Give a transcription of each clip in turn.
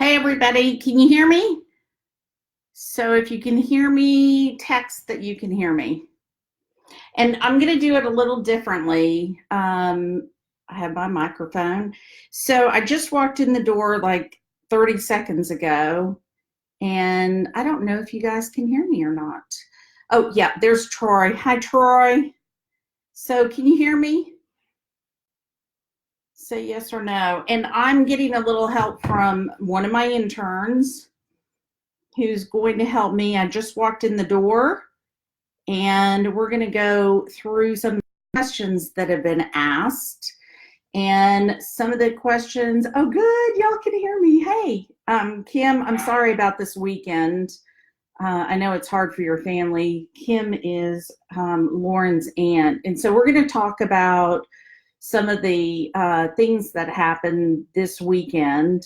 Hey everybody, can you hear me? So if you can hear me, text that you can hear me. And I'm going to do it a little differently. I have my microphone. So I just walked in the door like 30 seconds ago, and I don't know if you guys can hear me or not. Oh, yeah, there's Troy. Hi, Troy. So can you hear me? Say yes or no. And I'm getting a little help from one of my interns who's going to help me. I just walked in the door and we're going to go through some questions that have been asked. And some of the questions, oh, good, y'all can hear me. Hey, Kim, I'm sorry about this weekend. I know it's hard for your family. Kim is Lauren's aunt. And so we're going to talk about some of the things that happened this weekend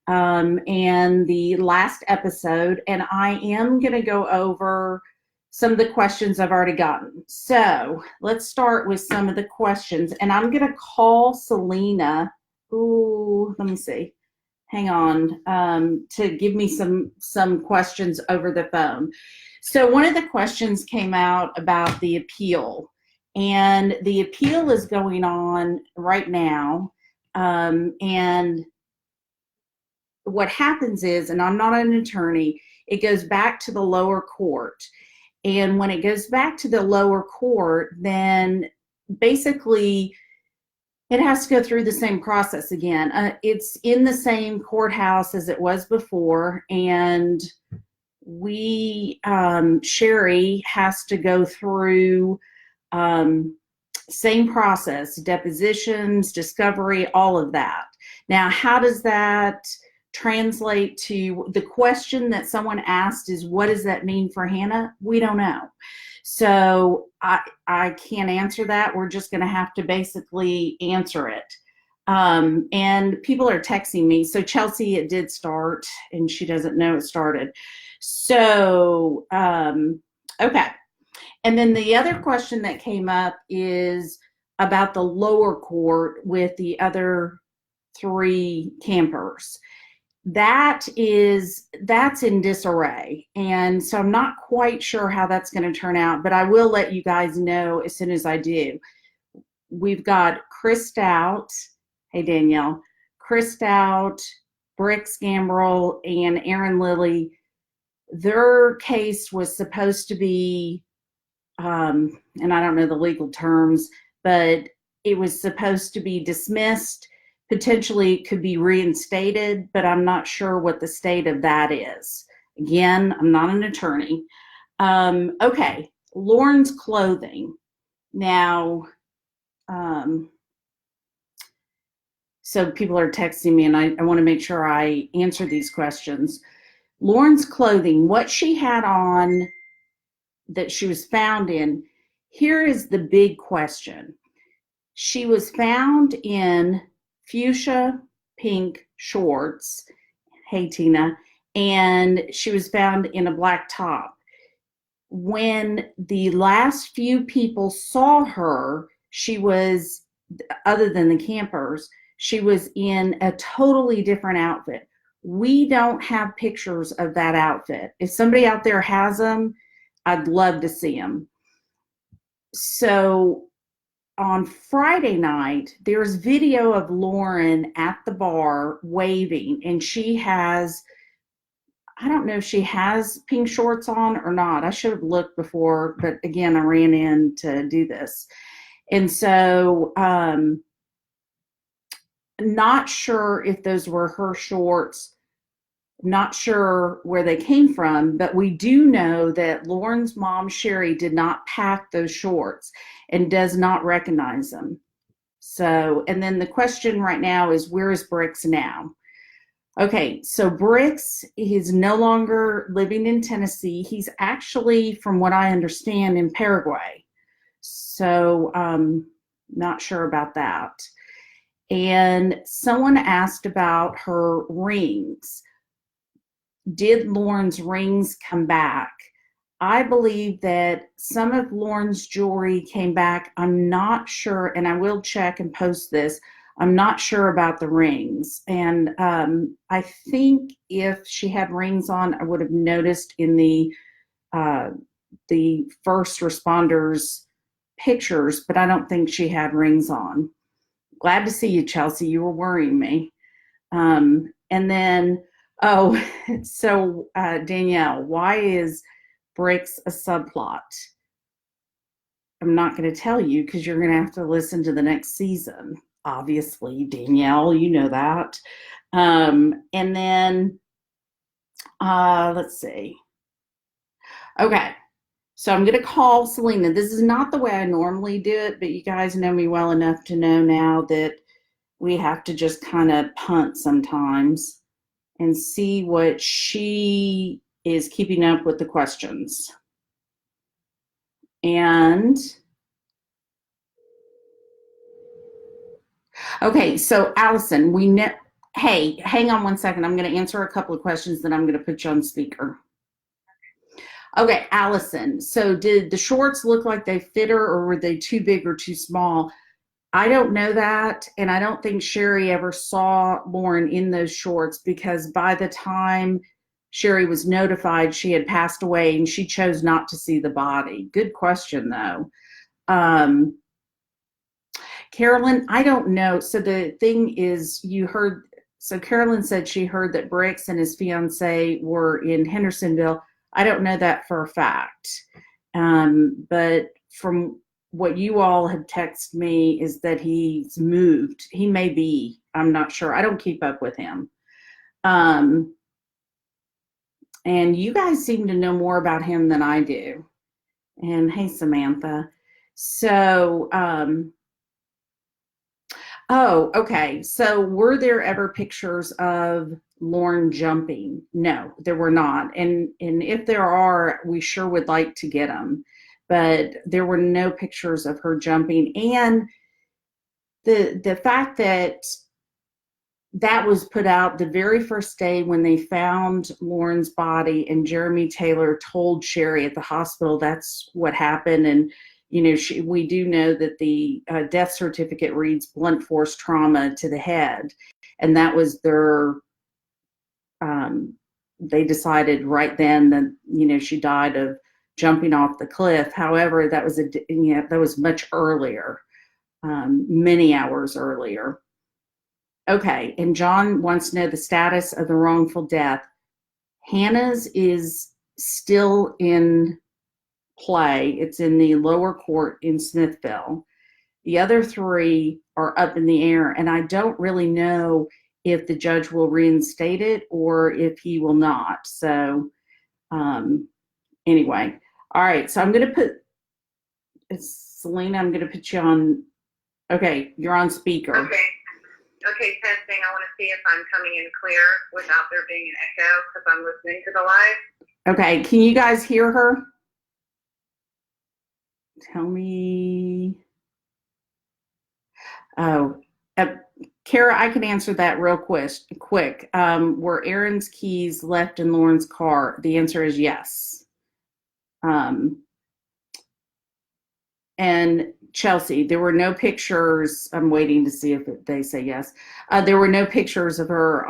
and the last episode. And I am going to go over some of the questions I've already gotten. So let's start with some of the questions. And I'm going to call Selena. Ooh, let me see. Hang on, to give me some questions over the phone. So one of the questions came out about the appeal, and the appeal is going on right now. And what happens is, and I'm not an attorney, it goes back to the lower court. And when it goes back to the lower court, then basically it has to go through the same process again. It's in the same courthouse as it was before, and Sherry has to go through same process, depositions, discovery, all of that. Now, how does that translate to the question that someone asked is, what does that mean for Hannah? We don't know. So I can't answer that. We're just going to have to basically answer it. And people are texting me. So Chelsea, it did start, and she doesn't know it started. So, okay. And then the other question that came up is about the lower court with the other 3 campers. That's in disarray, and so I'm not quite sure how that's going to turn out, but I will let you guys know as soon as I do. We've got Chris Stout, hey Danielle, Chris Stout, Brix Gambrel, and Aaron Lilly. Their case was supposed to be, and I don't know the legal terms, but it was supposed to be dismissed. Potentially could be reinstated, but I'm not sure what the state of that is. Again, I'm not an attorney. Okay, Lauren's clothing. Now, so people are texting me, and I want to make sure I answer these questions. Lauren's clothing, what she had on that she was found in, here is the big question. She was found in fuchsia pink shorts, hey Tina, and she was found in a black top. When the last few people saw her, she was, other than the campers, she was in a totally different outfit. We don't have pictures of that outfit. If somebody out there has them, I'd love to see them. So on Friday night, there's video of Lauren at the bar waving, and she has, I don't know if she has pink shorts on or not. I should have looked before, but again, I ran in to do this. And so, not sure if those were her shorts, not sure where they came from, but we do know that Lauren's mom, Sherry, did not pack those shorts and does not recognize them. So, and then the question right now is, where is Brix now? Okay, so Brix is no longer living in Tennessee. He's actually, from what I understand, in Paraguay. So, not sure about that. And someone asked about her rings. Did Lauren's rings come back? I believe that some of Lauren's jewelry came back. I'm not sure, and I will check and post this. I'm not sure about the rings. And I think if she had rings on, I would have noticed in the first responders pictures, but I don't think she had rings on. Glad to see you, Chelsea. You were worrying me. And then, oh, so Danielle, why is bricks a subplot? I'm not going to tell you because you're going to have to listen to the next season. Obviously, Danielle, you know that. And then, let's see. Okay. So I'm going to call Selena. This is not the way I normally do it, but you guys know me well enough to know now that we have to just kind of punt sometimes and see what she is keeping up with the questions. And okay, so Allison, hey, hang on one second. I'm going to answer a couple of questions, then I'm going to put you on speaker. Okay, Allison, so did the shorts look like they fit her, or were they too big or too small? I don't know that, and I don't think Sherry ever saw Lauren in those shorts because by the time Sherry was notified, she had passed away and she chose not to see the body. Good question, though. Carolyn, I don't know. So the thing is, so Carolyn said she heard that Bricks and his fiance were in Hendersonville. I don't know that for a fact. But from what you all have texted me is that he's moved. He may be, I'm not sure. I don't keep up with him. And you guys seem to know more about him than I do. And hey, Samantha. So, oh, okay. So were there ever pictures of Lauren jumping? No, there were not. And if there are, we sure would like to get them. But there were no pictures of her jumping. And the fact that that was put out the very first day when they found Lauren's body and Jeremy Taylor told Sherry at the hospital that's what happened. And you know, we do know that the death certificate reads blunt force trauma to the head. And that was they decided right then that, you know, she died of jumping off the cliff. However, that was much earlier, many hours earlier. Okay, and John wants to know the status of the wrongful death. Hannah's is still in play. It's in the lower court in Smithville. The other three are up in the air, and I don't really know if the judge will reinstate it or if he will not. So anyway, all right, so I'm going to Selena, I'm going to put you on, okay, you're on speaker. Okay, testing. I want to see if I'm coming in clear without there being an echo because I'm listening to the live. Okay, can you guys hear her? Tell me. Oh, Kara, I can answer that real quick. Were Aaron's keys left in Lauren's car? The answer is yes. And Chelsea, there were no pictures. I'm waiting to see if they say yes. There were no pictures of her,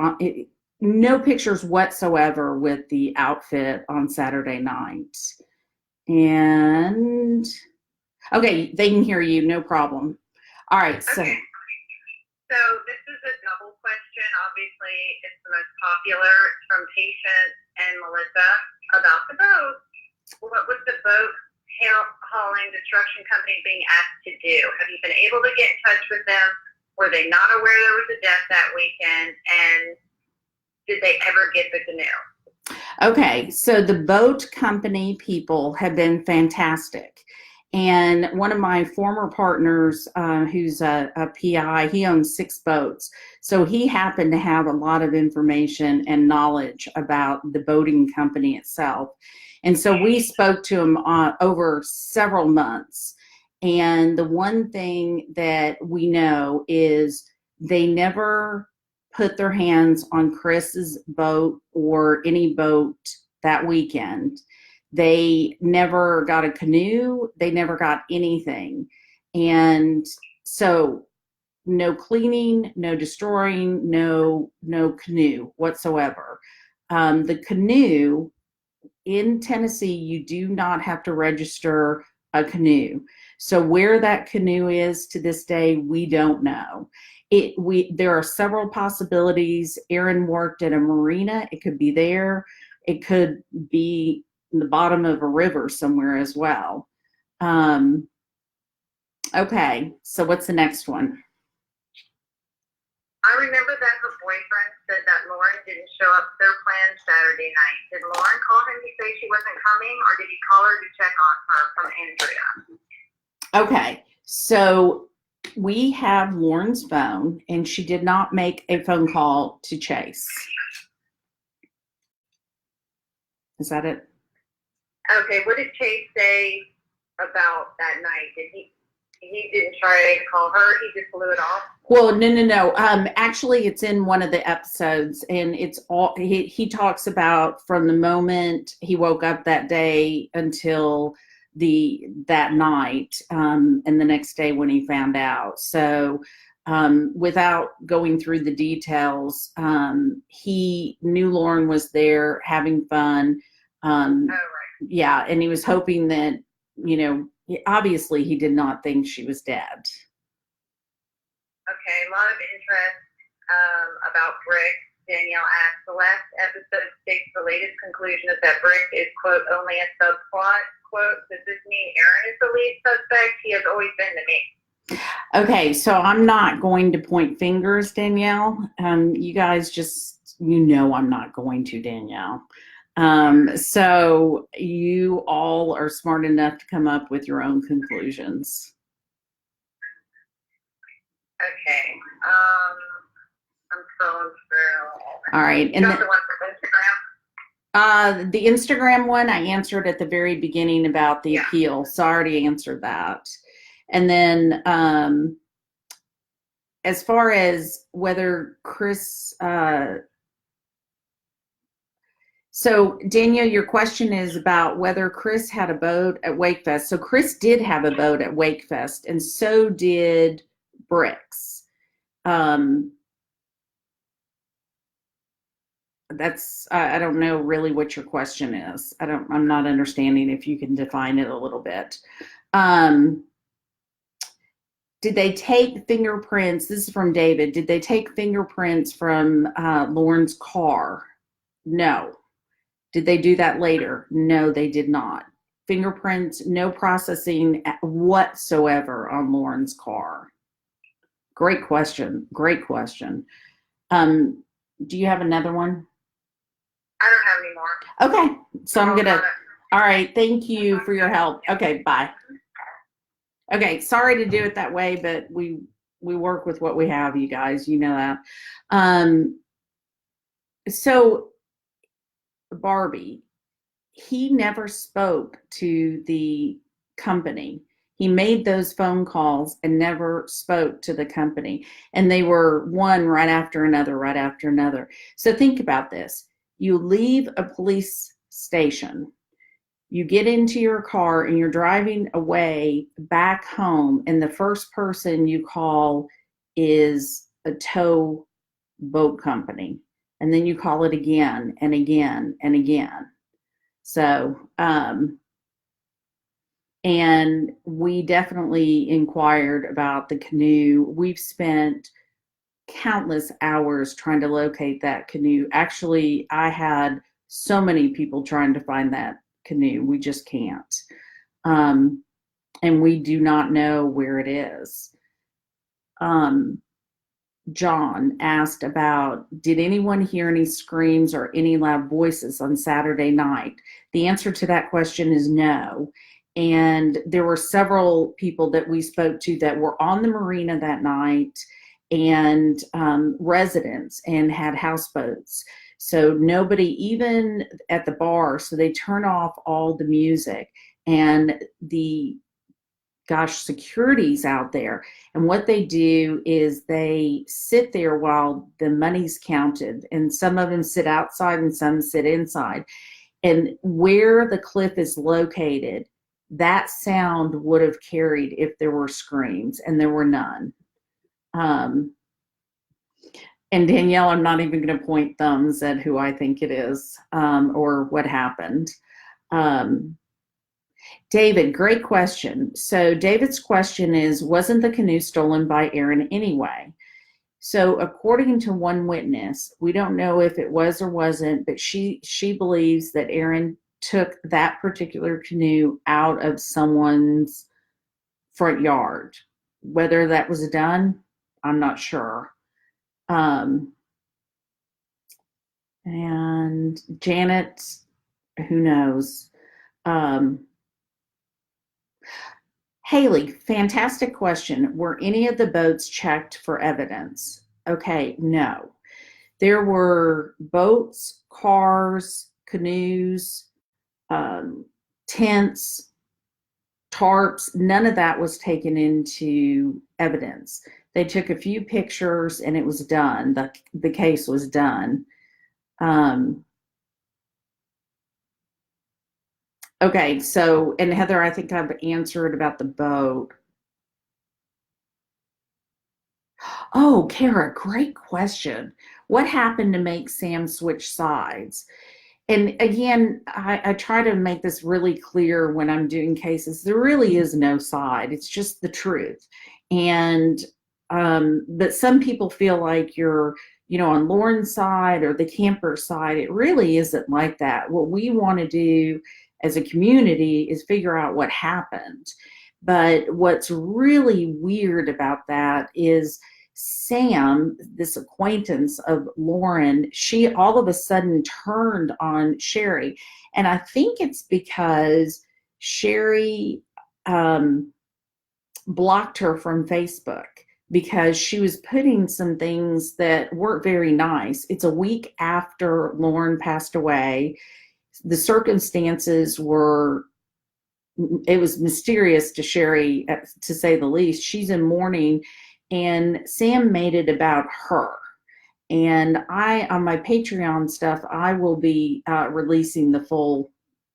no pictures whatsoever with the outfit on Saturday night. And okay, they can hear you, no problem. All right, so. Okay. So this is a double question. Obviously, it's the most popular. It's from Patient and Melissa about the boat. What was the boat hauling destruction company being asked to do? Have you been able to get in touch with them? Were they not aware there was a death that weekend? And did they ever get the canoe? Okay, so the boat company people have been fantastic. And one of my former partners, who's a PI, he owns 6 boats. So he happened to have a lot of information and knowledge about the boating company itself. And so we spoke to him over several months. And the one thing that we know is they never put their hands on Chris's boat or any boat that weekend. They never got a canoe. They never got anything. And so no cleaning, no destroying, no canoe whatsoever. The canoe in Tennessee, you do not have to register a canoe. So where that canoe is to this day, we don't know. There are several possibilities. Aaron worked at a marina. It could be there. It could be in the bottom of a river somewhere as well. Okay, so what's the next one? I remember that her boyfriend said that Lauren didn't show up to their plan Saturday night. Did Lauren call him to say she wasn't coming, or did he call her to check on her from Andrea? Okay, so we have Lauren's phone, and she did not make a phone call to Chase. Is that it? Okay, what did Chase say about that night? He didn't try to call her, he just blew it off? Well, no. Actually, it's in one of the episodes, and it's all he talks about from the moment he woke up that day until that night, and the next day when he found out. So, without going through the details, he knew Lauren was there having fun. Right. Yeah, and he was hoping that, obviously he did not think she was dead. Okay, a lot of interest about Brick. Danielle asked, the last episode states the latest conclusion is that Brick is, quote, only a subplot, quote. Does this mean Aaron is the lead suspect? He has always been to me. Okay, so I'm not going to point fingers, Danielle. You guys just, I'm not going to, Danielle. So you all are smart enough to come up with your own conclusions. Okay. I'm scrolling through. All right. And the one from Instagram? The Instagram one I answered at the very beginning about the appeal. So I already answered that. And then as far as whether Chris so Danielle, your question is about whether Chris had a boat at Wakefest. So Chris did have a boat at Wakefest, and so did Bricks. That's I don't know really what your question is. I'm not understanding if you can define it a little bit. Did they take fingerprints? This is from David. Did they take fingerprints from Lauren's car? No. Did they do that later? No, they did not. Fingerprints, no processing whatsoever on Lauren's car. Great question. Great question. Do you have another one? I don't have any more. Okay. So I'm going to, all right. Thank you for your help. Okay. Bye. Okay. Sorry to do it that way, but we work with what we have, you guys, you know that. So Barbie, he never spoke to the company. He made those phone calls and never spoke to the company. And they were one right after another, right after another. So think about this. You leave a police station, you get into your car and you're driving away back home, and the first person you call is a tow boat company. And then you call it again and again and again. So, and we definitely inquired about the canoe. We've spent countless hours trying to locate that canoe. Actually, I had so many people trying to find that canoe. We just can't. And we do not know where it is. John asked about, did anyone hear any screams or any loud voices on Saturday night? The answer to that question is no. And there were several people that we spoke to that were on the marina that night, and residents, and had houseboats. So nobody, even at the bar, so they turn off all the music, and the security's out there. And what they do is they sit there while the money's counted, and some of them sit outside and some sit inside. And where the cliff is located, that sound would have carried if there were screams, and there were none. And Danielle, I'm not even going to point thumbs at who I think it is or what happened. David, great question. So David's question is, wasn't the canoe stolen by Aaron anyway? So according to one witness, we don't know if it was or wasn't, but she believes that Aaron took that particular canoe out of someone's front yard. Whether that was done, I'm not sure. And Janet, who knows? Haley, fantastic question. Were any of the boats checked for evidence? Okay, no. There were boats, cars, canoes, tents, tarps. None of that was taken into evidence. They took a few pictures and it was done. The case was done. Okay, so, and Heather, I think I've answered about the boat. Oh, Kara, great question. What happened to make Sam switch sides? And again, I try to make this really clear when I'm doing cases. There really is no side. It's just the truth. And but some people feel like you're, on Lauren's side or the camper side. It really isn't like that. What we want to do as a community is figure out what happened. But what's really weird about that is Sam, this acquaintance of Lauren, she all of a sudden turned on Sherry. And I think it's because Sherry blocked her from Facebook because she was putting some things that weren't very nice. It's a week after Lauren passed away. The circumstances were, it was mysterious to Sherry, to say the least. She's in mourning, and Sam made it about her. And on my Patreon stuff, I will be releasing the full,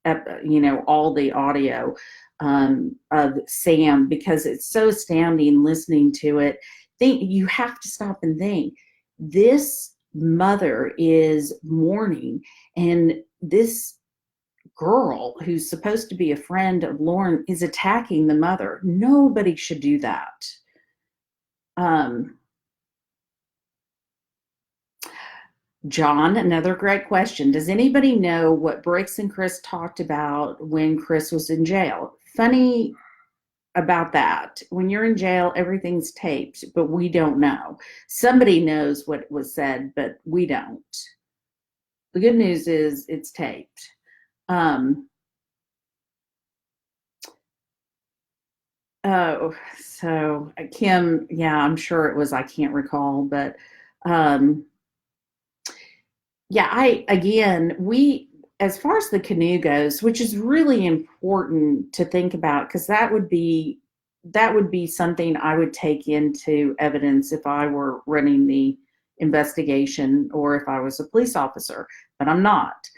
all the audio of Sam, because it's so astounding listening to it. You have to stop and think. This mother is mourning, and this girl who's supposed to be a friend of Lauren is attacking the mother. Nobody should do that. John, another great question. Does anybody know what Briggs and Chris talked about when Chris was in jail? Funny about that. When you're in jail, everything's taped, but we don't know. Somebody knows what was said, but we don't. The good news is it's taped. Oh, so Kim, yeah, I'm sure it was, I can't recall, but yeah, as far as the canoe goes, which is really important to think about, because that would be something I would take into evidence if I were running the investigation or if I was a police officer, but I'm not.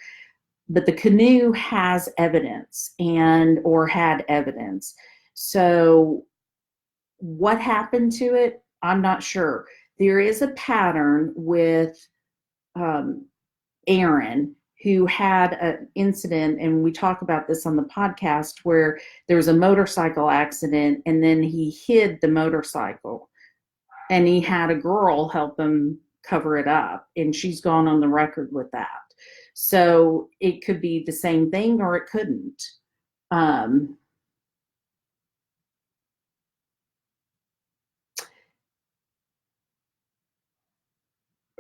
But the canoe has evidence or had evidence. So what happened to it? I'm not sure. There is a pattern with Aaron, who had an incident, and we talk about this on the podcast, where there was a motorcycle accident and then he hid the motorcycle and he had a girl help him cover it up, and she's gone on the record with that. So it could be the same thing or it couldn't.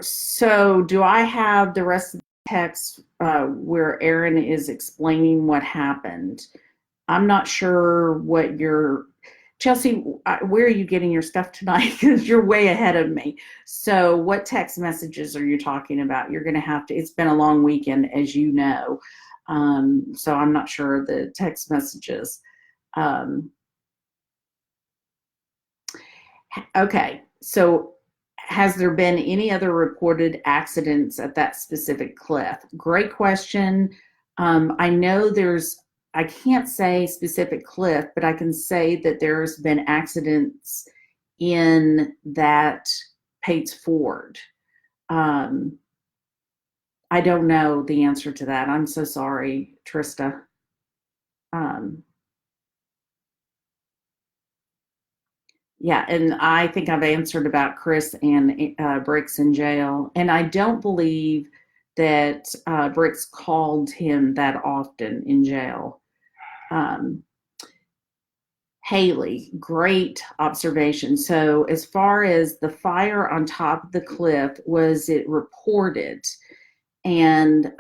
So do I have the rest of the text where Aaron is explaining what happened? I'm not sure what Chelsea, where are you getting your stuff tonight? Because you're way ahead of me. So what text messages are you talking about? You're going to have to, it's been a long weekend, as you know. So I'm not sure the text messages. Okay, so has there been any other reported accidents at that specific cliff? Great question. I know I can't say specific cliff, but I can say that there's been accidents in that Pates Ford. I don't know the answer to that. I'm so sorry, Trista. Yeah, and I think I've answered about Chris and Bricks in jail. And I don't believe that Bricks called him that often in jail. Haley, great observation. So, as far as the fire on top of the cliff, was it reported? And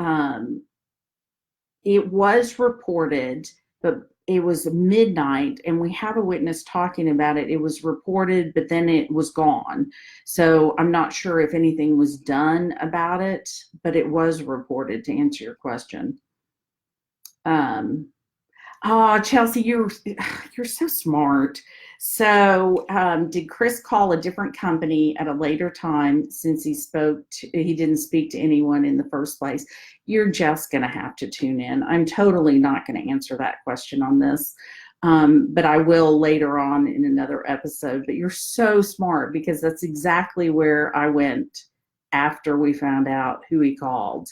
it was reported, but it was midnight, and we have a witness talking about it. It was reported, but then it was gone. So I'm not sure if anything was done about it, but it was reported, to answer your question. Oh, Chelsea, you're so smart. So, did Chris call a different company at a later time since he didn't speak to anyone in the first place? You're just going to have to tune in. I'm totally not going to answer that question on this, but I will later on in another episode. But you're so smart, because that's exactly where I went after we found out who he called.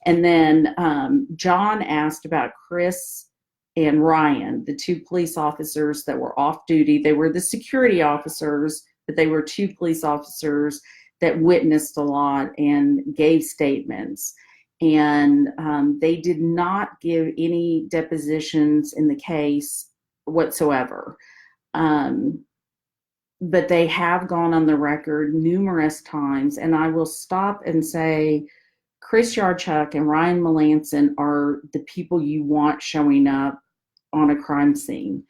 And then John asked about Chris and Ryan, the two police officers that were off duty. They were the security officers, but they were two police officers that witnessed a lot and gave statements. And they did not give any depositions in the case whatsoever. But they have gone on the record numerous times. And I will stop and say, Chris Yarchuk and Ryan Melanson are the people you want showing up on a crime scene.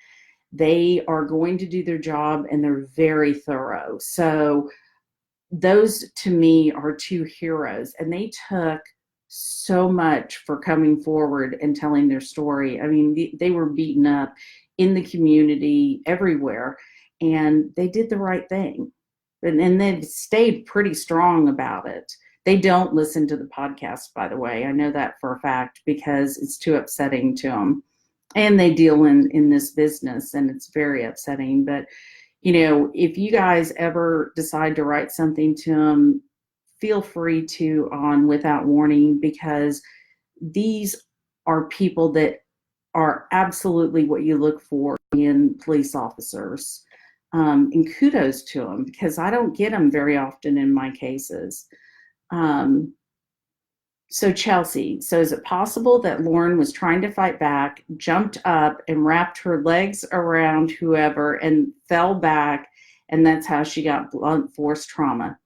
They are going to do their job, and they're very thorough. So those, to me, are two heroes, and they took so much for coming forward and telling their story. I mean, they were beaten up in the community everywhere, and they did the right thing. And they've stayed pretty strong about it. They don't listen to the podcast, by the way. I know that for a fact, because it's too upsetting to them. And they deal in this business, and it's very upsetting. But, if you guys ever decide to write something to them, feel free to on Without Warning, because these are people that are absolutely what you look for in police officers. And kudos to them, because I don't get them very often in my cases. So Chelsea, so is it possible that Lauren was trying to fight back, jumped up and wrapped her legs around whoever and fell back, and that's how she got blunt force trauma?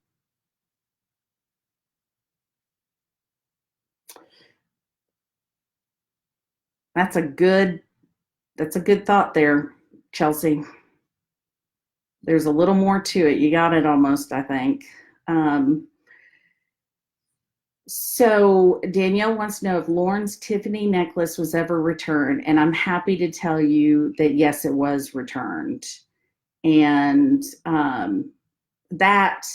That's a good thought there, Chelsea. There's a little more to it. You got it almost, I think. So Danielle wants to know if Lauren's Tiffany necklace was ever returned, and I'm happy to tell you that yes, it was returned, and that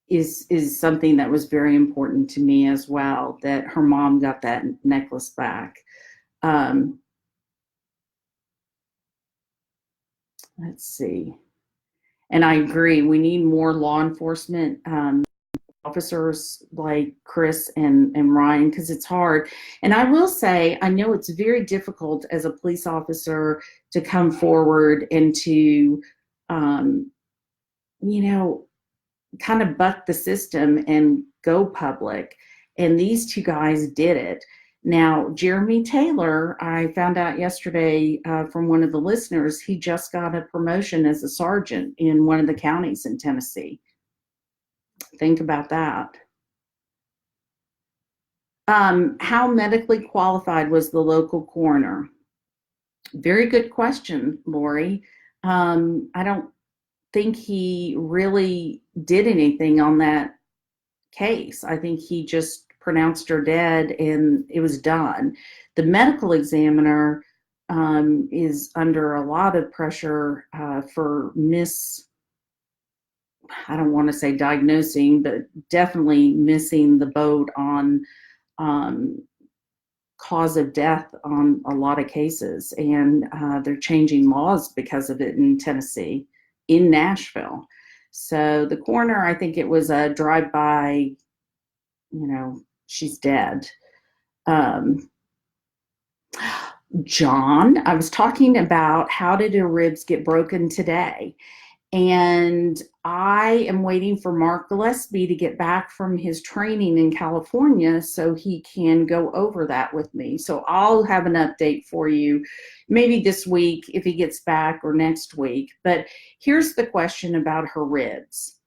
is something that was very important to me as well. That her mom got that necklace back. Let's see, and I agree. We need more law enforcement officers like Chris and Ryan, because it's hard. And I will say, I know it's very difficult as a police officer to come forward and to, kind of buck the system and go public. And these two guys did it. Now, Jeremy Taylor, I found out yesterday from one of the listeners, he just got a promotion as a sergeant in one of the counties in Tennessee. Think about that. How medically qualified was the local coroner? Very good question, Lori. I don't think he really did anything on that case. I think he just pronounced her dead and it was done. The medical examiner is under a lot of pressure for I don't want to say diagnosing, but definitely missing the boat on cause of death on a lot of cases. And they're changing laws because of it in Tennessee. in Nashville. So the coroner, I think it was a drive-by, she's dead. John, I was talking about how did her ribs get broken today? And I am waiting for Mark Gillespie to get back from his training in California so he can go over that with me. So I'll have an update for you maybe this week if he gets back or next week. But here's the question about her ribs.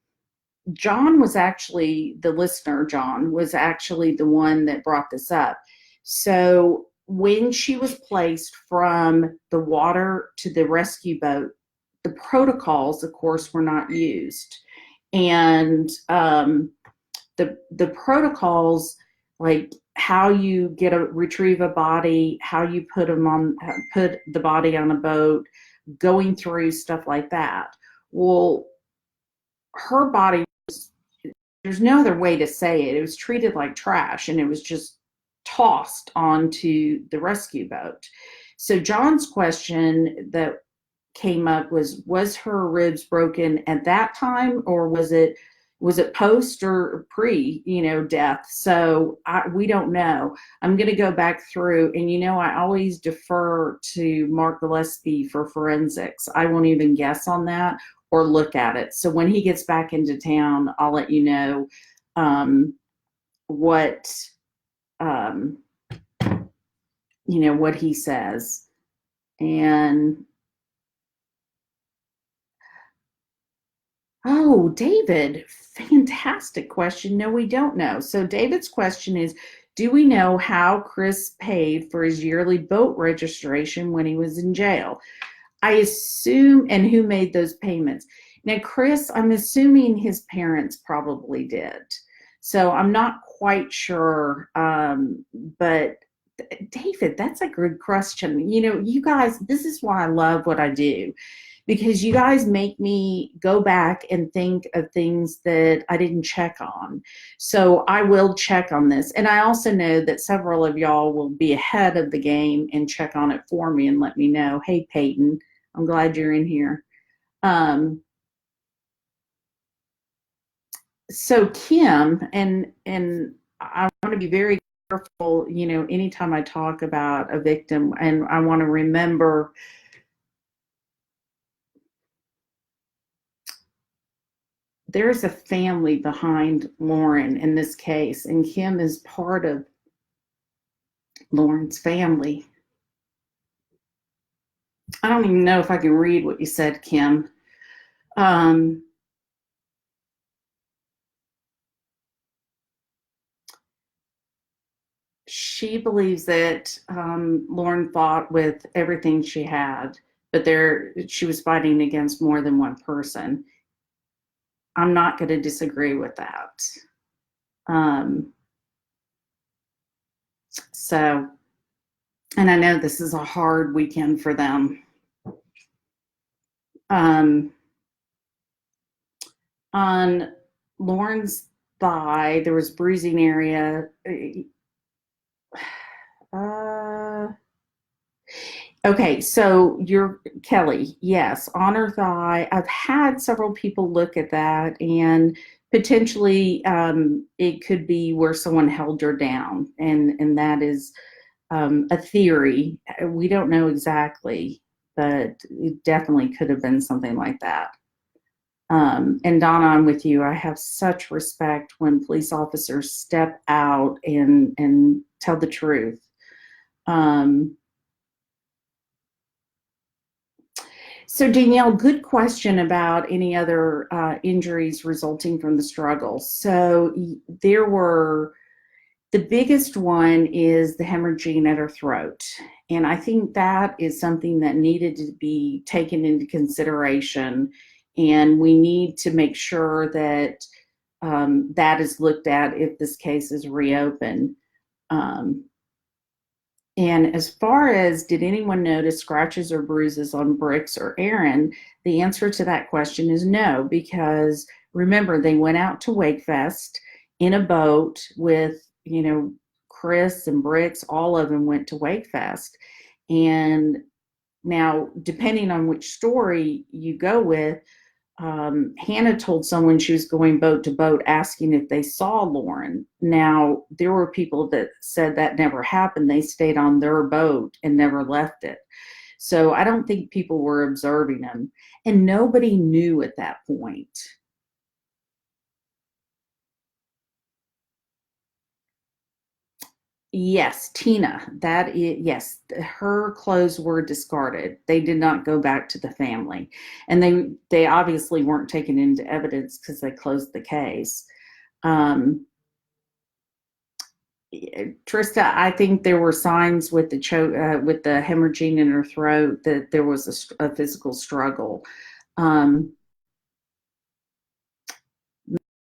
John was actually the listener. John was actually the one that brought this up. So when she was placed from the water to the rescue boat, the protocols, of course, were not used. And the protocols, like how you retrieve a body, how you put the body on a boat, going through stuff like that. Well, her body, there's no other way to say it. It was treated like trash, and it was just tossed onto the rescue boat. So John's question that came up was her ribs broken at that time, or was it post or pre death? So we don't know. I'm going to go back through, and I always defer to Mark Gillespie for forensics. I won't even guess on that or look at it. So when he gets back into town, I'll let you know what what he says. And oh, David, fantastic question. No, we don't know. So David's question is, do we know how Chris paid for his yearly boat registration when he was in jail? I assume, and who made those payments? Now, Chris, I'm assuming his parents probably did. So I'm not quite sure, but David, that's a good question. You guys, this is why I love what I do, because you guys make me go back and think of things that I didn't check on. So I will check on this. And I also know that several of y'all will be ahead of the game and check on it for me and let me know. Hey, Peyton, I'm glad you're in here. So Kim, and I want to be very careful, anytime I talk about a victim, and I want to remember there's a family behind Lauren in this case, and Kim is part of Lauren's family. I don't even know if I can read what you said, Kim. She believes that Lauren fought with everything she had, but she was fighting against more than one person. I'm not going to disagree with that. So, and I know this is a hard weekend for them. On Lauren's thigh, there was bruising area. Okay, so you're Kelly. Yes, on her thigh. I've had several people look at that, and potentially it could be where someone held her down, and that is a theory. We don't know exactly, but it definitely could have been something like that. And Donna, I'm with you. I have such respect when police officers step out and tell the truth. So Danielle, good question about any other injuries resulting from the struggle. So the biggest one is the hemorrhaging at her throat. And I think that is something that needed to be taken into consideration. And we need to make sure that that is looked at if this case is reopened. And as far as did anyone notice scratches or bruises on Bricks or Aaron, the answer to that question is no, because remember, they went out to Wakefest in a boat with, Chris and Bricks, all of them went to Wakefest. And now, depending on which story you go with, Hannah told someone she was going boat to boat asking if they saw Lauren. Now, there were people that said that never happened. They stayed on their boat and never left it. So I don't think people were observing him. And nobody knew at that point. Yes, Tina, that is, yes, her clothes were discarded. They did not go back to the family. And they obviously weren't taken into evidence because they closed the case. Um, Trista, I think there were signs with the with the hemorrhaging in her throat that there was a physical struggle. Um,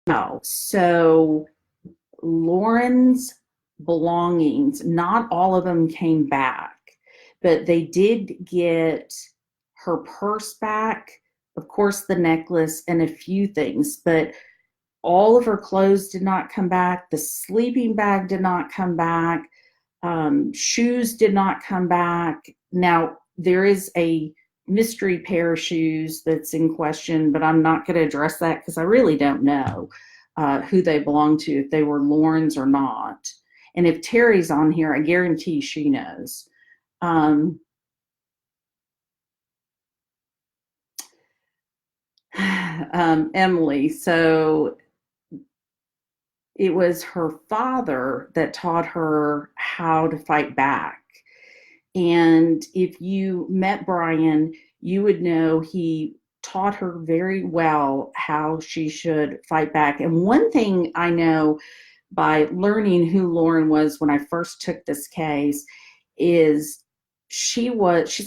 no, so Lauren's belongings, not all of them came back, but they did get her purse back, of course, the necklace, and a few things, but all of her clothes did not come back. The sleeping bag did not come back. Shoes did not come back. Now, there is a mystery pair of shoes that's in question, but I'm not going to address that because I really don't know who they belong to, if they were Lauren's or not. And if Terry's on here, I guarantee she knows. Emily, so it was her father that taught her how to fight back. And if you met Brian, you would know he taught her very well how she should fight back. And one thing I know by learning who Lauren was when I first took this case is she's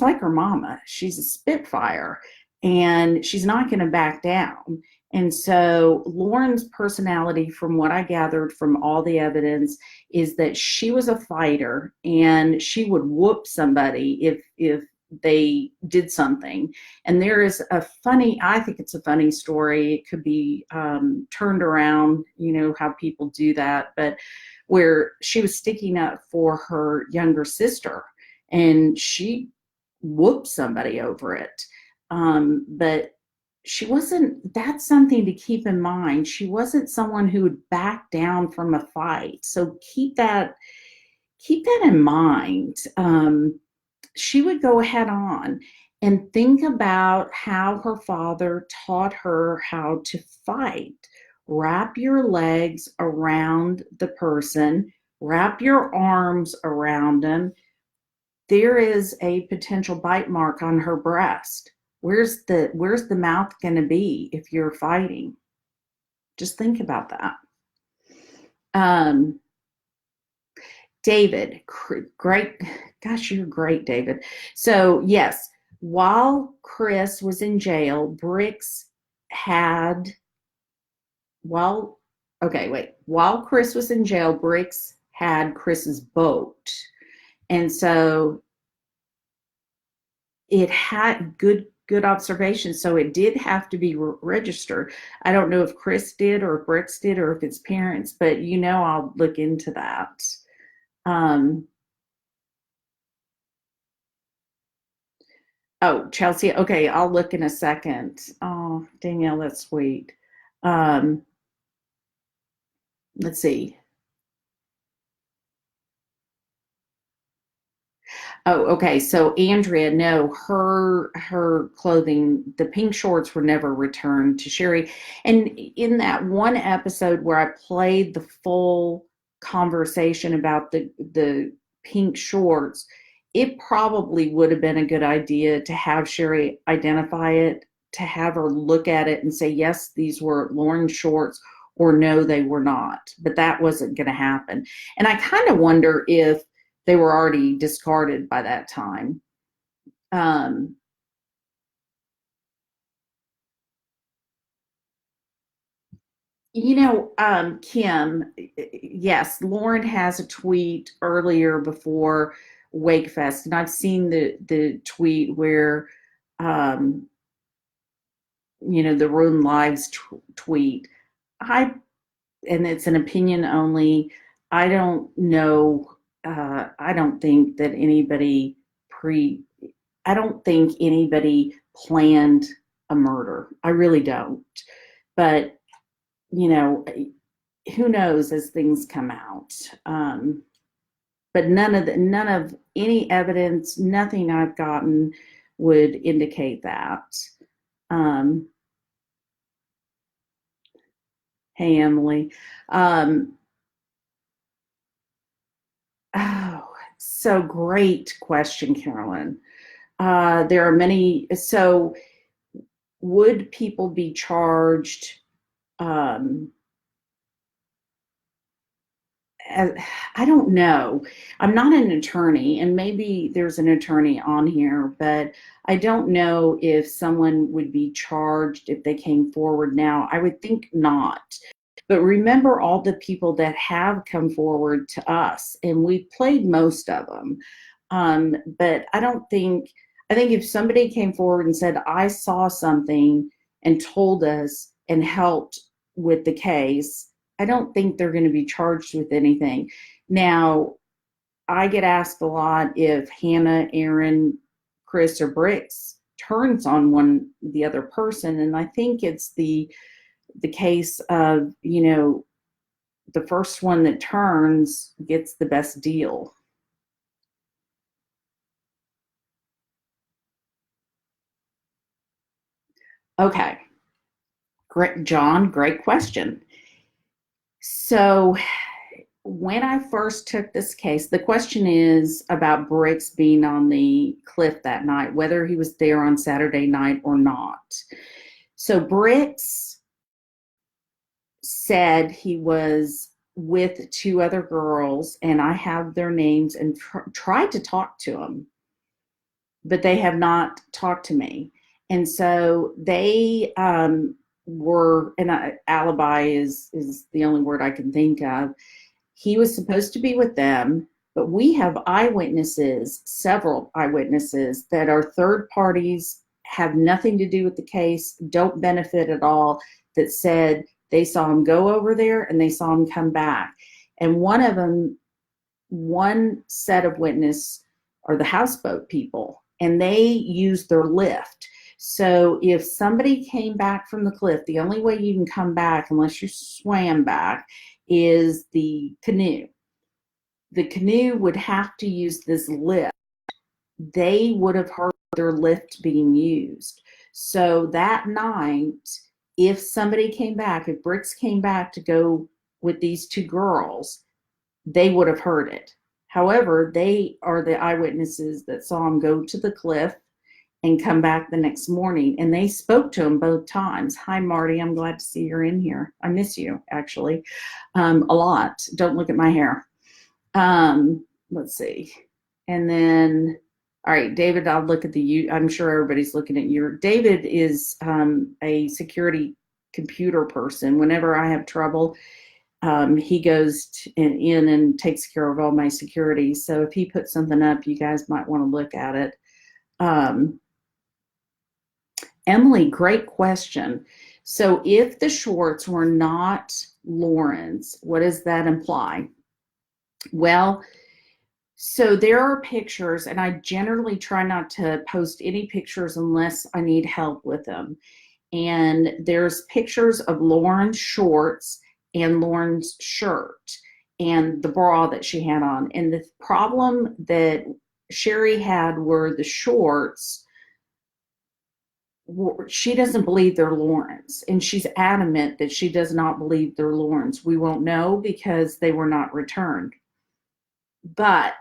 like her mama. She's a Spitfire and she's not going to back down. And so Lauren's personality, from what I gathered from all the evidence, is that she was a fighter and she would whoop somebody if they did something. And there is I think it's a funny story. It could be turned around, you know, how people do that, but where she was sticking up for her younger sister and she whooped somebody over it. But she wasn't, that's something to keep in mind. She wasn't someone who would back down from a fight. So keep that in mind. She would go head on and think about how her father taught her how to fight. Wrap your legs around the person, wrap your arms around them. There is a potential bite mark on her breast. Where's the mouth going to be if you're fighting? Just think about that. David, great. Gosh, you're great, David. So yes, while Chris was in jail, while Chris was in jail, Bricks had Chris's boat. And so it had good observation. So it did have to be registered. I don't know if Chris did or if Bricks did or if it's parents, but you know, I'll look into that. Oh, Chelsea. Okay, I'll look in a second. Oh, Danielle, that's sweet. Um, let's see. Oh, okay. So Andrea, no, her clothing, the pink shorts were never returned to Sherry. And in that one episode where I played the full conversation about the pink shorts, it probably would have been a good idea to have Sherry identify it, to have her look at it and say, yes, these were Lauren's shorts, or no, they were not. But that wasn't going to happen. And I kind of wonder if they were already discarded by that time. Um, Kim, yes, Lauren has a tweet earlier before Wakefest, and I've seen the tweet where, um, the Room Lives tweet. I and it's an opinion only. I don't know. I don't think that anybody pre. I don't think anybody planned a murder. I really don't. But, you know, who knows as things come out. But none of any evidence, nothing I've gotten would indicate that. Hey, Emily. Oh, so great question, Carolyn. There are many. So, would people be charged? I don't know. I'm not an attorney, and maybe there's an attorney on here, but I don't know if someone would be charged if they came forward now. I would think not. But remember all the people that have come forward to us, and we've played most of them. But I think if somebody came forward and said, I saw something and told us and helped with the case, I don't think they're going to be charged with anything. Now, I get asked a lot if Hannah, Aaron, Chris, or Bricks turns on the other person, and I think it's the case of, the first one that turns gets the best deal. Okay. Great, John, great question. So when I first took this case, the question is about Briggs being on the cliff that night, whether he was there on Saturday night or not. So Briggs said he was with two other girls, and I have their names, and tried to talk to them, but they have not talked to me. And so they were, and alibi is the only word I can think of. He was supposed to be with them, but we have eyewitnesses, several eyewitnesses that are third parties, have nothing to do with the case, don't benefit at all, that said they saw him go over there and they saw him come back. And one of them, one set of witness are the houseboat people, and they used their lift. So if somebody came back from the cliff, the only way you can come back, unless you swam back, is the canoe. The canoe would have to use this lift. They would have heard their lift being used. So that night, if somebody came back, if Bricks came back to go with these two girls, they would have heard it. However, they are the eyewitnesses that saw him go to the cliff and come back the next morning, and they spoke to him both times. Hi, Marty. I'm glad to see you're in here. I miss you, actually, a lot. Don't look at my hair. Let's see. And then, all right, David, I'll look at I'm sure everybody's looking at you. David is a security computer person. Whenever I have trouble, he goes in and takes care of all my security. So if he puts something up, you guys might want to look at it. Emily, great question. So if the Schwartz were not Lauren's, what does that imply? Well, so there are pictures, and I generally try not to post any pictures unless I need help with them. And there's pictures of Lauren's shorts and Lauren's shirt and the bra that she had on. And the problem that Sherry had were the shorts. She doesn't believe they're Lauren's, and she's adamant that she does not believe they're Lauren's. We won't know because they were not returned. But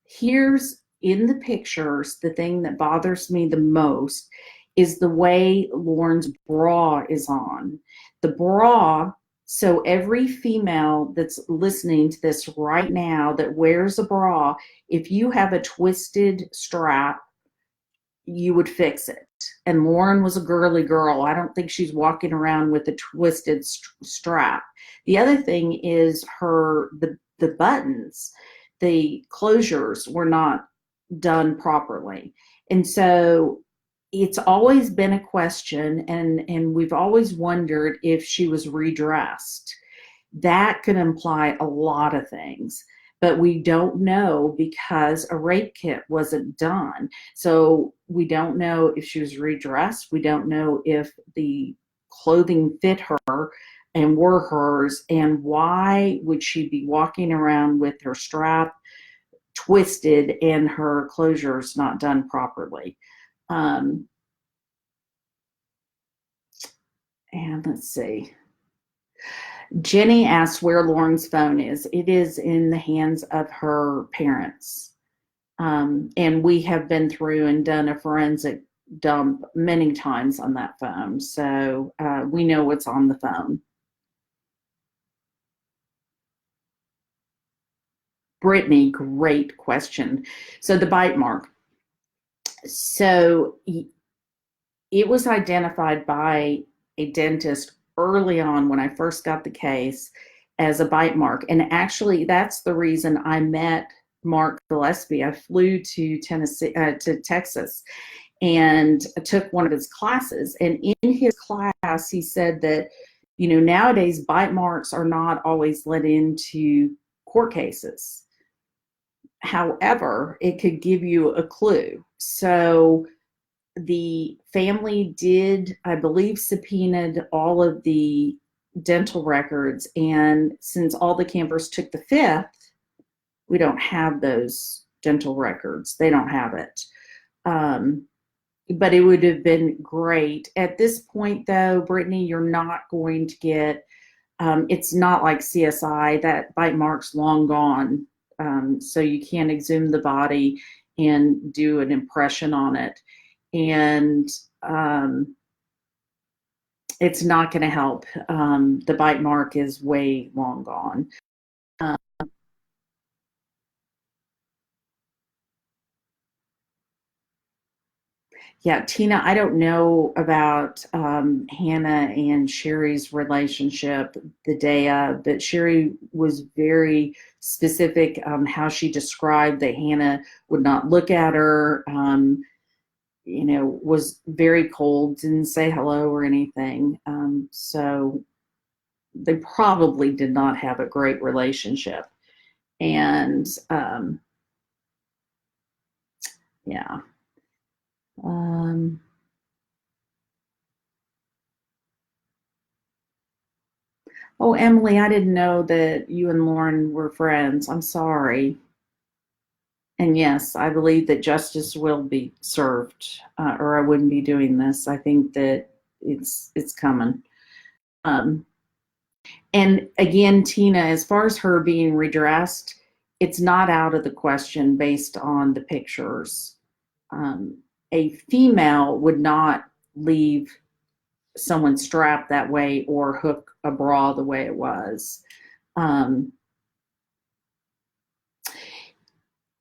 here's, in the pictures, the thing that bothers me the most is the way Lauren's bra is on. The bra, so every female that's listening to this right now that wears a bra, if you have a twisted strap, you would fix it. And Lauren was a girly girl. I don't think she's walking around with a twisted strap. The other thing is the buttons, the closures were not done properly. And so it's always been a question, and we've always wondered if she was redressed. That could imply a lot of things. but we don't know because a rape kit wasn't done. So we don't know if she was redressed. We don't know if the clothing fit her and were hers, and why would she be walking around with her strap twisted and her closures not done properly. And let's see. Jenny asks where Lauren's phone is. It is in the hands of her parents. And we have been through and done a forensic dump many times on that phone. So we know what's on the phone. Brittany, great question. So the bite mark. So it was identified by a dentist early on when I first got the case as a bite mark. And actually, that's the reason I met Mark Gillespie. I flew to Texas, and took one of his classes. And in his class, he said that, nowadays bite marks are not always let into court cases. However, it could give you a clue. So the family did, I believe, subpoenaed all of the dental records. And since all the campers took the fifth, we don't have those dental records. They don't have it. But it would have been great. At this point, though, Brittany, you're not going to get, it's not like CSI. That bite mark's long gone. So you can't exhume the body and do an impression on it. And it's not going to help. The bite mark is way long gone. Yeah, Tina, I don't know about Hannah and Sherry's relationship the day of, but Sherry was very specific on how she described that Hannah would not look at her, was very cold, didn't say hello or anything. So they probably did not have a great relationship. And yeah. Oh, Emily, I didn't know that you and Lauren were friends. I'm sorry. And yes, I believe that justice will be served, or I wouldn't be doing this. I think that it's coming. And again, Tina, as far as her being redressed, it's not out of the question based on the pictures. A female would not leave someone strapped that way or hook a bra the way it was.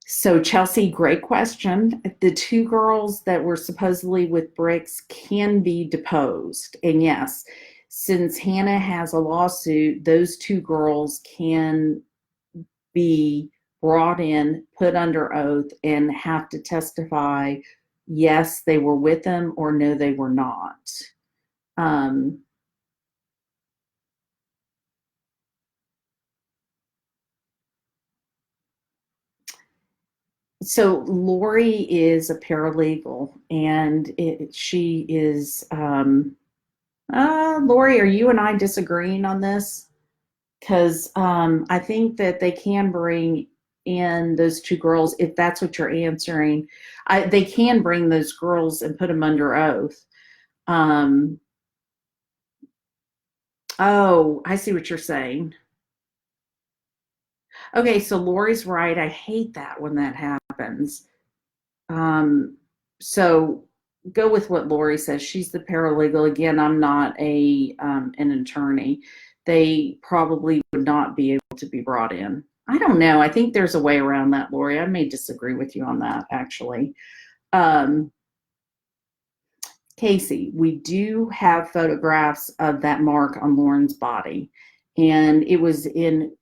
So Chelsea, great question. The two girls that were supposedly with bricks can be deposed. And yes, since Hannah has a lawsuit, those two girls can be brought in, put under oath, and have to testify, yes, they were with them, or no, they were not. So Lori is a paralegal, and she is, Lori, are you and I disagreeing on this? Because I think that they can bring in those two girls, if that's what you're answering. They can bring those girls and put them under oath. Oh, I see what you're saying. Okay, so Lori's right. I hate that when that happens. So go with what Lori says. She's the paralegal. Again, I'm not an attorney. They probably would not be able to be brought in. I don't know. I think there's a way around that, Lori. I may disagree with you on that, actually. Casey, we do have photographs of that mark on Lauren's body, and it was in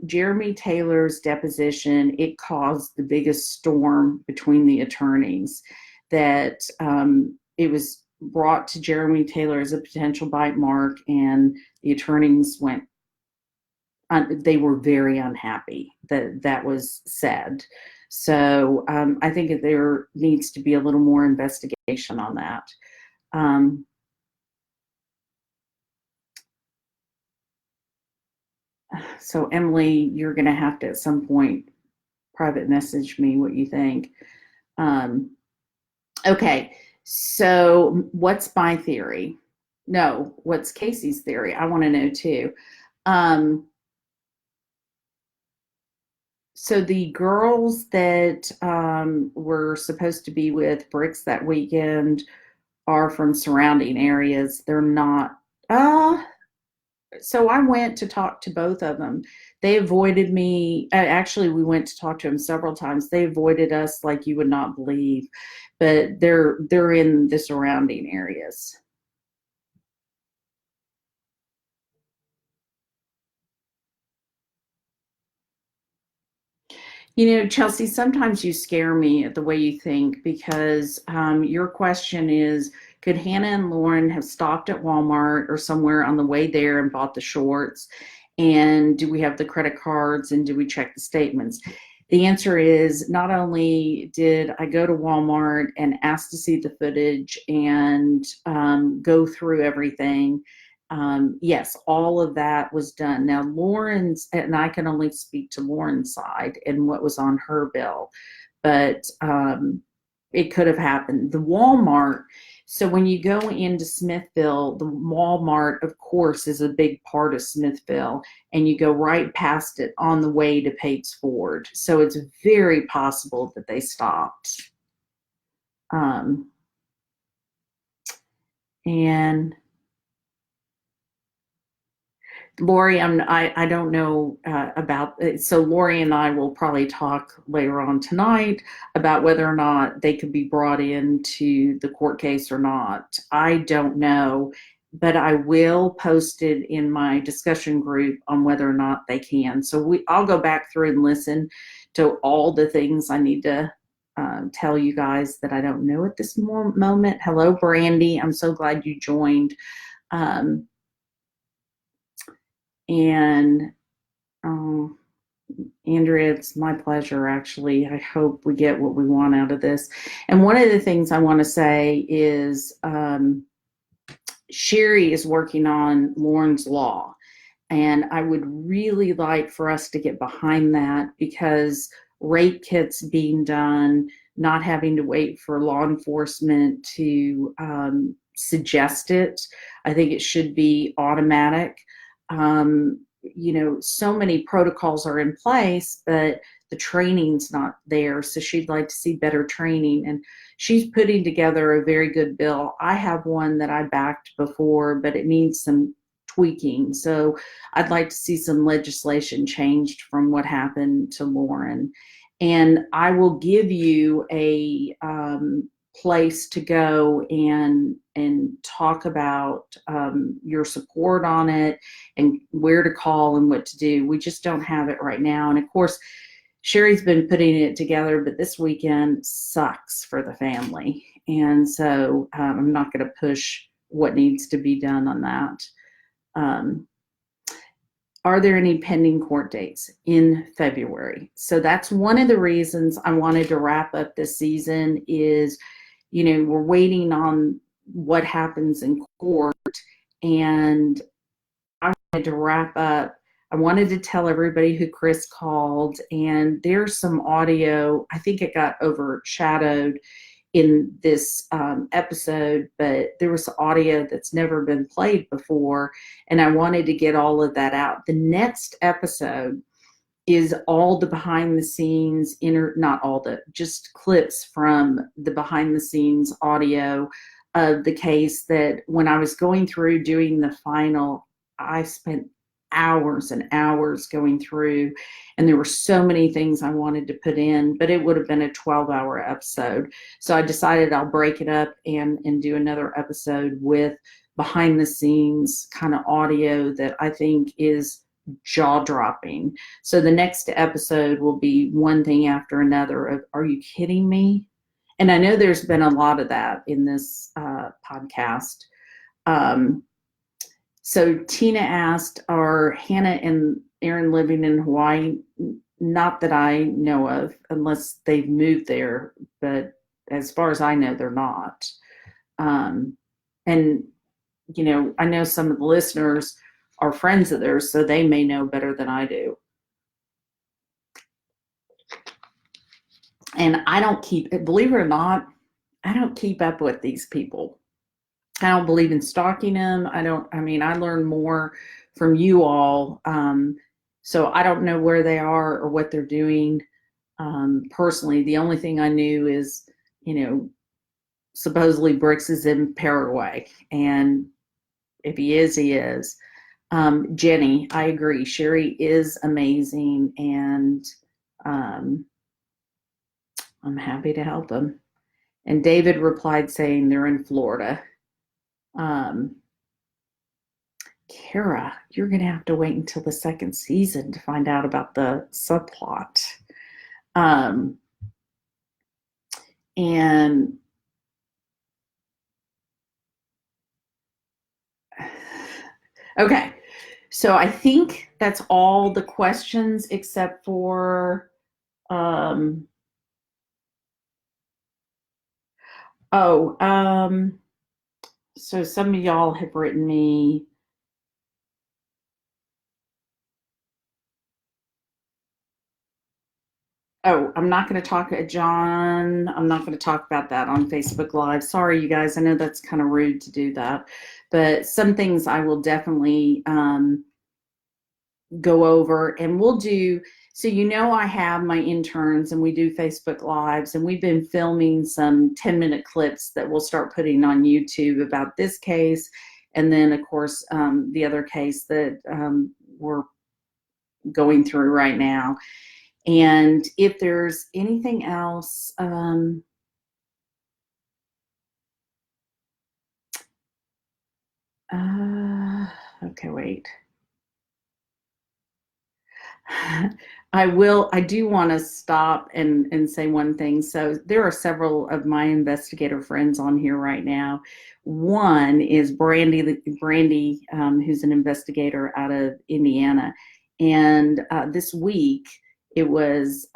Jeremy Taylor's deposition. It caused the biggest storm between the attorneys, that it was brought to Jeremy Taylor as a potential bite mark, and the attorneys went, they were very unhappy that that was said. So I think that there needs to be a little more investigation on that. So Emily, you're going to have to at some point private message me what you think. Okay, so what's my theory? No, what's Casey's theory? I want to know too. So the girls that were supposed to be with Bricks that weekend are from surrounding areas. They're not. So I went to talk to both of them. They avoided me. Actually, we went to talk to them several times. They avoided us like you would not believe, but they're in the surrounding areas. You know, Chelsea, sometimes you scare me at the way you think because your question is, could Hannah and Lauren have stopped at Walmart or somewhere on the way there and bought the shorts? And do we have the credit cards and do we check the statements? The answer is not only did I go to Walmart and ask to see the footage and go through everything, yes, all of that was done. Now, Lauren's, and I can only speak to Lauren's side and what was on her bill, but it could have happened. The Walmart, so when you go into Smithville, the Walmart, of course, is a big part of Smithville, and you go right past it on the way to Pates Ford. So it's very possible that they stopped. And Lori, I don't know about it. So Lori and I will probably talk later on tonight about whether or not they could be brought into the court case or not. I don't know, but I will post it in my discussion group on whether or not they can. So I'll go back through and listen to all the things I need to tell you guys that I don't know at this moment. Hello, Brandy. I'm so glad you joined. And Andrea, it's my pleasure, actually. I hope we get what we want out of this. And one of the things I want to say is Sherry is working on Lauren's Law. And I would really like for us to get behind that because rape kits being done, not having to wait for law enforcement to suggest it. I think it should be automatic. You know, so many protocols are in place, but the training's not there. So she'd like to see better training. And she's putting together a very good bill. I have one that I backed before, but it needs some tweaking. So I'd like to see some legislation changed from what happened to Lauren. And I will give you a place to go and talk about your support on it and where to call and what to do. We just don't have it right now. And of course, Sherry's been putting it together, but this weekend sucks for the family. And so I'm not going to push what needs to be done on that. Are there any pending court dates in February? So that's one of the reasons I wanted to wrap up this season is, you know, we're waiting on what happens in court. And I wanted to wrap up. I wanted to tell everybody who Chris called, and there's some audio. I think it got overshadowed in this episode, but there was audio that's never been played before, and I wanted to get all of that out. The next episode is all the behind the scenes, not all the, just clips from the behind the scenes audio of the case that when I was going through doing the final, I spent hours and hours going through, and there were so many things I wanted to put in, but it would have been a 12-hour episode. So I decided I'll break it up and do another episode with behind the scenes kind of audio that I think is jaw-dropping. So the next episode will be one thing after another of, are you kidding me? And I know there's been a lot of that in this podcast. So Tina asked, are Hannah Aaron living in Hawaii. Not that I know of, unless they've moved there, but as far as I know, they're not. And, I know some of the listeners are friends of theirs, so they may know better than I do. And I don't believe it or not, I don't keep up with these people. I don't believe in stalking them. I learn more from you all. So I don't know where they are or what they're doing. Personally, the only thing I knew is, supposedly Brooks is in Paraguay. And if he is, he is. Jenny, I agree. Sherry is amazing. And I'm happy to help them. And David replied saying they're in Florida. Kara, you're going to have to wait until the second season to find out about the subplot. And okay, so I think that's all the questions except for so some of y'all have written me. Oh, I'm not going to talk, John. I'm not going to talk about that on Facebook Live. Sorry, you guys. I know that's kind of rude to do that, but some things I will definitely go over, and we'll do. So I have my interns, and we do Facebook Lives, and we've been filming some 10-minute clips that we'll start putting on YouTube about this case, and then of course the other case that we're going through right now. And if there's anything else, okay, wait. I do want to stop and say one thing. So there are several of my investigator friends on here right now. One is Brandy, who's an investigator out of Indiana. And this week, it was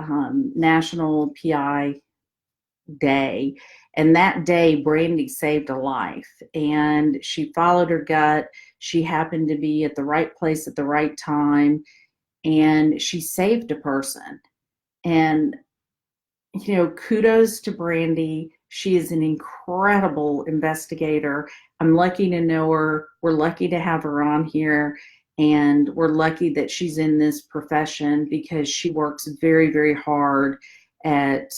National PI Day. And that day, Brandy saved a life. And she followed her gut. She happened to be at the right place at the right time, and she saved a person. And kudos to Brandy. She is an incredible investigator. I'm lucky to know her. We're lucky to have her on here, and we're lucky that she's in this profession because she works very, very hard at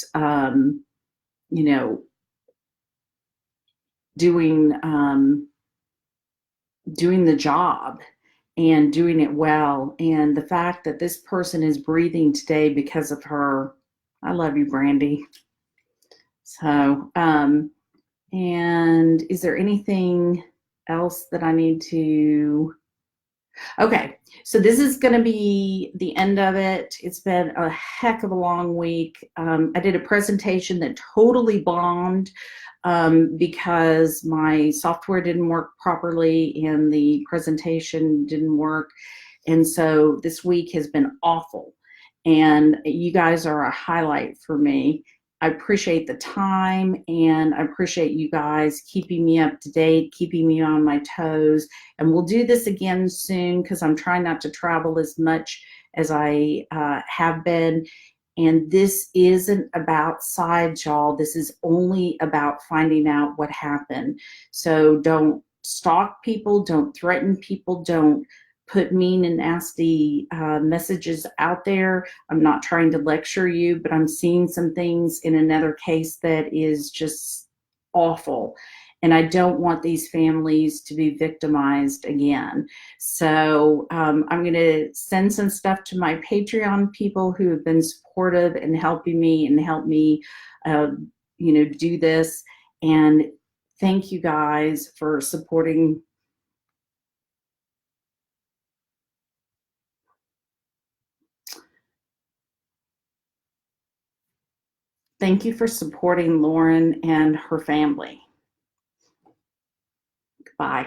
doing the job and doing it well. And the fact that this person is breathing today because of her, I love you, Brandy. So, and is there anything else that I need to? Okay, so this is going to be the end of it. It's been a heck of a long week. I did a presentation that totally bombed because my software didn't work properly and the presentation didn't work. And so this week has been awful. And you guys are a highlight for me. I appreciate the time, and I appreciate you guys keeping me up to date, keeping me on my toes. And we'll do this again soon because I'm trying not to travel as much as I have been. And this isn't about sides, y'all. This is only about finding out what happened. So don't stalk people, don't threaten people, don't put mean and nasty messages out there. I'm not trying to lecture you, but I'm seeing some things in another case that is just awful. And I don't want these families to be victimized again. So I'm going to send some stuff to my Patreon people who have been supportive and helping me and help me, do this. And thank you guys for supporting. Thank you for supporting Lauren and her family. Goodbye.